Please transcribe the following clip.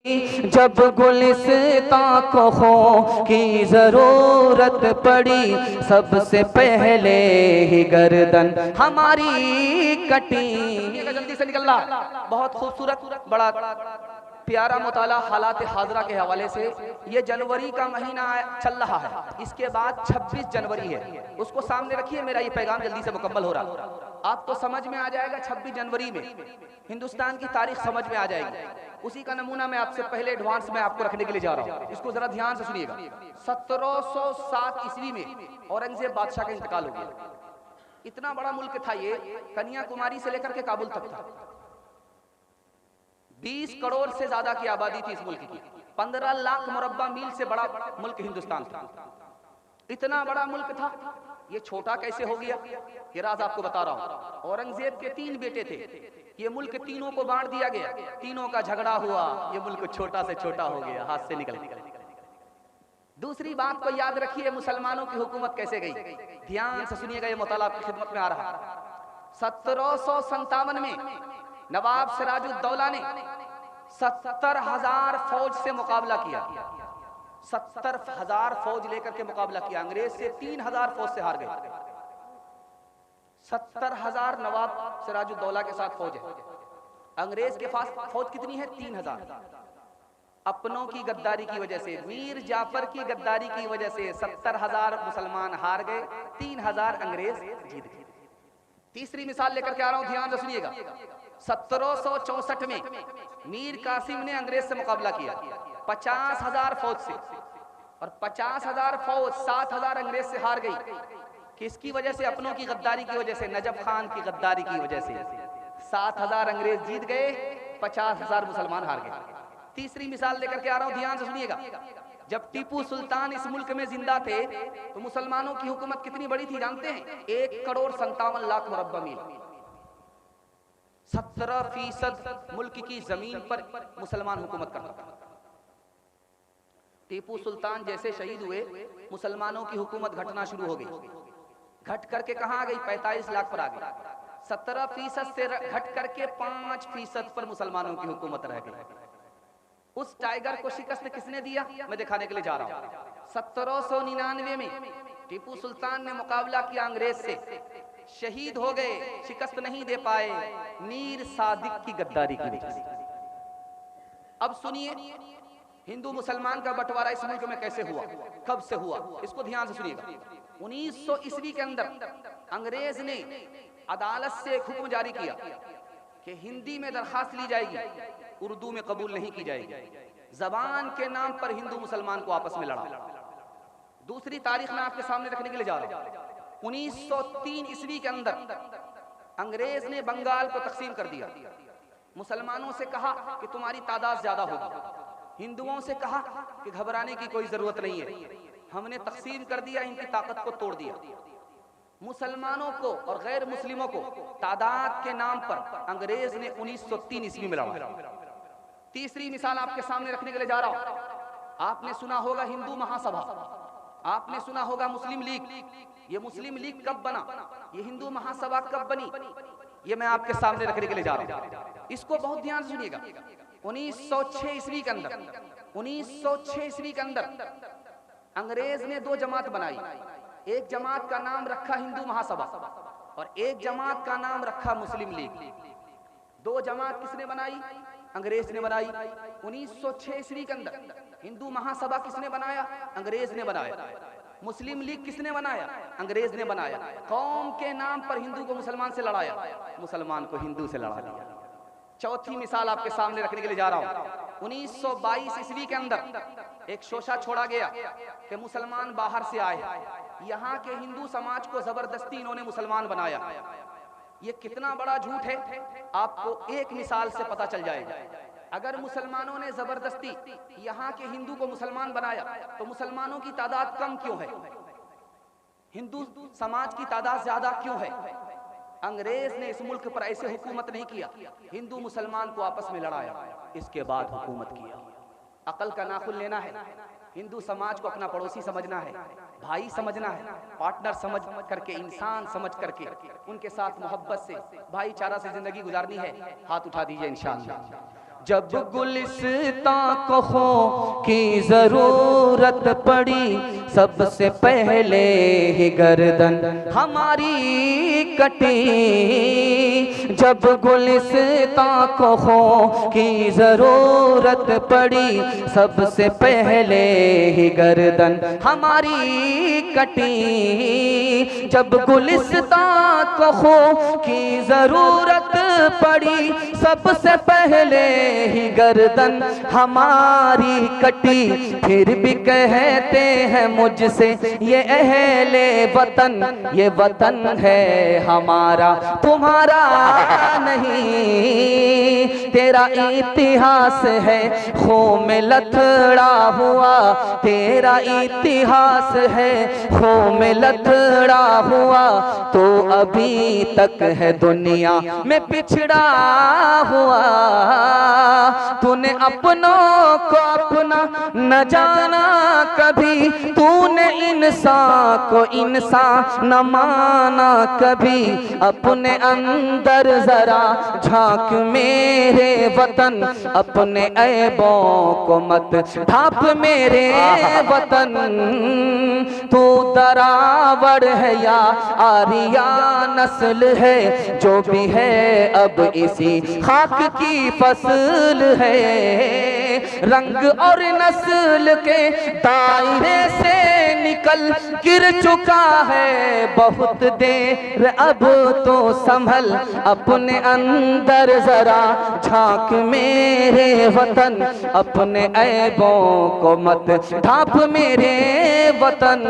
जब गुलिस्तां को खो की जरूरत पड़ी, सबसे पहले ही गर्दन हमारी कटी। जल्दी से निकलना। बहुत खूबसूरत, बड़ा प्यारा मुताला हालात हाजरा के हवाले से। ये जनवरी का महीना चल रहा है, इसके बाद 26 जनवरी है, उसको सामने रखिए। मेरा ये पैगाम जल्दी से मुकम्मल हो रहा, आपको समझ में आ जाएगा। 26 जनवरी में हिंदुस्तान की तारीख समझ में आ जाएगी। उसी का नमूना मैं आपसे पहले एडवांस में आपको रखने के लिए जा रहा हूँ, इसको जरा ध्यान से सुनिएगा। 1707 ईस्वी में औरंगजेब बादशाह का इंतकाल हो गया। इतना बड़ा मुल्क था ये, कन्याकुमारी से लेकर के काबुल तक था। 20 करोड़ से ज्यादा की आबादी थी इस मुल्क की। 15 लाख मुरब्बा मील से बड़ा मुल्क हिंदुस्तान था। इतना बड़ा मुल्क था, ये छोटा कैसे हो गया, ये राज आपको बता रहा हूं। औरंगजेब के 3 बेटे थे, ये मुल्क तीनों को बांट दिया गया, तीनों का झगड़ा हुआ, ये मुल्क छोटा से छोटा हो गया, हाथ से निकल गया। दूसरी बात को याद रखिए, मुसलमानों की हुकूमत कैसे गई, ध्यान से सुनिएगा, ये मुताला आपकी खिदमत में आ रहा। 1757 में नवाब सिराजुद्दौला ने 70,000 फौज से मुकाबला किया। 70,000 फौज लेकर के मुकाबला किया। अंग्रेज से 3,000 फौज से हार गए। 70,000 नवाब सिराजुद्दौला के साथ फौज है। अंग्रेज के पास फौज कितनी है? 3,000। अपनों की गद्दारी की वजह से, मीर जाफर की गद्दारी की वजह से 70,000 मुसलमान हार गए, 3,000 अंग्रेज जीत गए। तीसरी मिसाल लेकर के आ रहा हूं, ध्यान से सुनिएगा। 1764 में मीर कासिम ने अंग्रेज से मुकाबला किया 50,000 फौज से, और 50,000 फौज 7,000 अंग्रेज से हार गई। किसकी वजह से? अपनों की गद्दारी की वजह से, नजफ खान की गद्दारी की वजह से। 7,000 अंग्रेज जीत गए, 50,000 मुसलमान हार गए। तीसरी मिसाल लेकर के आ रहा हूं, ध्यान से सुनिएगा। जब टीपू सुल्तान इस मुल्क में जिंदा थे तो मुसलमानों की हुकूमत कितनी बड़ी थी जानते हैं? 1,57,00,000 मुरब्बा मील। 17% मुल्क की जमीन पर मुसलमान हुकूमत करता था। टीपू सुल्तान जैसे शहीद हुए, मुसलमानों की हुकूमत घटना शुरू हो गई। घट करके कहां आ गई? 45 लाख पर आ गई। 17% से घट करके 5% पर मुसलमानों की हुकूमत रह गई। उस टाइगर को शिकस्त किसने दिया? मैं दिखाने के लिए जा रहा हूं। 1799 में टीपू सुल्तान ने मुकाबला किया अंग्रेज से, शहीद हो गए, शिकस्त नहीं दे पाए, मीर सादिक की गद्दारी की वजह से। अब सुनिए, हिंदू मुसलमान का बंटवारा इस मुल्क में कैसे हुआ, कब से हुआ, इसको ध्यान से सुनिएगा। 1900 ईस्वी के अंदर अंग्रेज ने अदालत से एक हुक्म जारी किया कि हिंदी में दरखास्त ली जाएगी, उर्दू में कबूल नहीं की जाएगी। जबान के नाम पर हिंदू मुसलमान को आपस में लड़ा। दूसरी तारीख में आपके सामने रखने के लिए जा रहा हूं। 1903 ईस्वी के अंदर अंग्रेज ने बंगाल को तकसीम कर दिया। मुसलमानों से कहा कि तुम्हारी तादाद ज्यादा होगी, हिंदुओं से कहा कि घबराने की कोई जरूरत नहीं है, हमने तकसीम कर दिया, इनकी ताकत को तोड़ दिया। मुसलमानों को और गैर मुस्लिमों को तादाद के नाम पर अंग्रेज ने 1903 ईस्वी में लड़ा। तीसरी मिसाल आपके सामने रखने के लिए जा रहा हूं। आपने सुना होगा हिंदू महासभा, आपने सुना होगा मुस्लिम लीग। ये मुस्लिम लीग कब बना, ये हिंदू महासभा कब बनी, ये मैं आपके सामने रखने के लिए जा रहा हूं। इसको बहुत ध्यान से सुनिएगा। 1906 ईस्वी के अंदर, 1906 ईस्वी के अंदर अंग्रेज ने 2 जमात बनाई। एक जमात का नाम रखा हिंदू महासभा और एक जमात का नाम रखा मुस्लिम लीग। 2 जमात किसने बनाई? अंग्रेज ने बनाई। 1906 ईस्वी के अंदर हिंदू महासभा किसने बनाया? अंग्रेज ने बनाया। मुस्लिम लीग किसने बनाया? अंग्रेज ने बनाया। कौम के नाम पर हिंदू को मुसलमान से लड़ाया, मुसलमान को हिंदू से लड़ा दिया। चौथी मिसाल आपके सामने रखने के लिए जा रहा हूं। 1922 ईस्वी के अंदर एक शोषा छोड़ा गया कि मुसलमान बाहर से आए, यहाँ के हिंदू समाज को जबरदस्ती इन्होंने मुसलमान बनाया। ये कितना बड़ा झूठ है आपको एक मिसाल से पता चल जाएगा। अगर मुसलमानों ने जबरदस्ती यहाँ के हिंदू को मुसलमान बनाया तो मुसलमानों की तादाद कम क्यों है, हिंदू समाज की तादाद ज्यादा क्यों है? अंग्रेज ने इस मुल्क पर ऐसे हुकूमत नहीं किया, हिंदू मुसलमान को आपस में लड़ाया, इसके बाद हुकूमत किया। अकल का नाखुन लेना है, हिंदू समाज को अपना पड़ोसी समझना है, भाई समझना है, पार्टनर समझ करके, इंसान समझ करके उनके साथ मोहब्बत से, भाईचारा से जिंदगी गुजारनी है। हाथ उठा दीजिए इंशाअल्लाह। जब गुलिस्तां को खो की जरूरत पड़ी, सबसे पहले ही गर्दन हमारी कटी। जब गुलिस्तां को खो की जरूरत पड़ी, सबसे पहले ही गर्दन हमारी कटी। जब गुलिस्तां को खो की जरूरत पड़ी, सबसे पहले ही गर्दन हमारी कटी। फिर भी कहते हैं मुझसे ये अहले वतन, ये वतन है हमारा तुम्हारा नहीं। तेरा इतिहास है खो में लथड़ा हुआ, तेरा इतिहास है खो में लथड़ा हुआ, तो अभी तक है दुनिया में पिछड़ा हुआ। तूने अपनों को अपना न जाना कभी, तूने इंसान को इंसान न माना कभी। अपने अंदर जरा झांक मेरे वतन, अपने ऐबों को मत ढांप मेरे वतन। तू दरावड़ है या आरिया नस्ल है, जो भी है अब इसी खाक की फसल है। रंग और नस्ल के दायरे से निकल गिर चुका है बहुत देर, अब तो संभल अपने अंदर जरा झांक मेरे वतन। अपने ऐबों को मत ढांप मेरे वतन।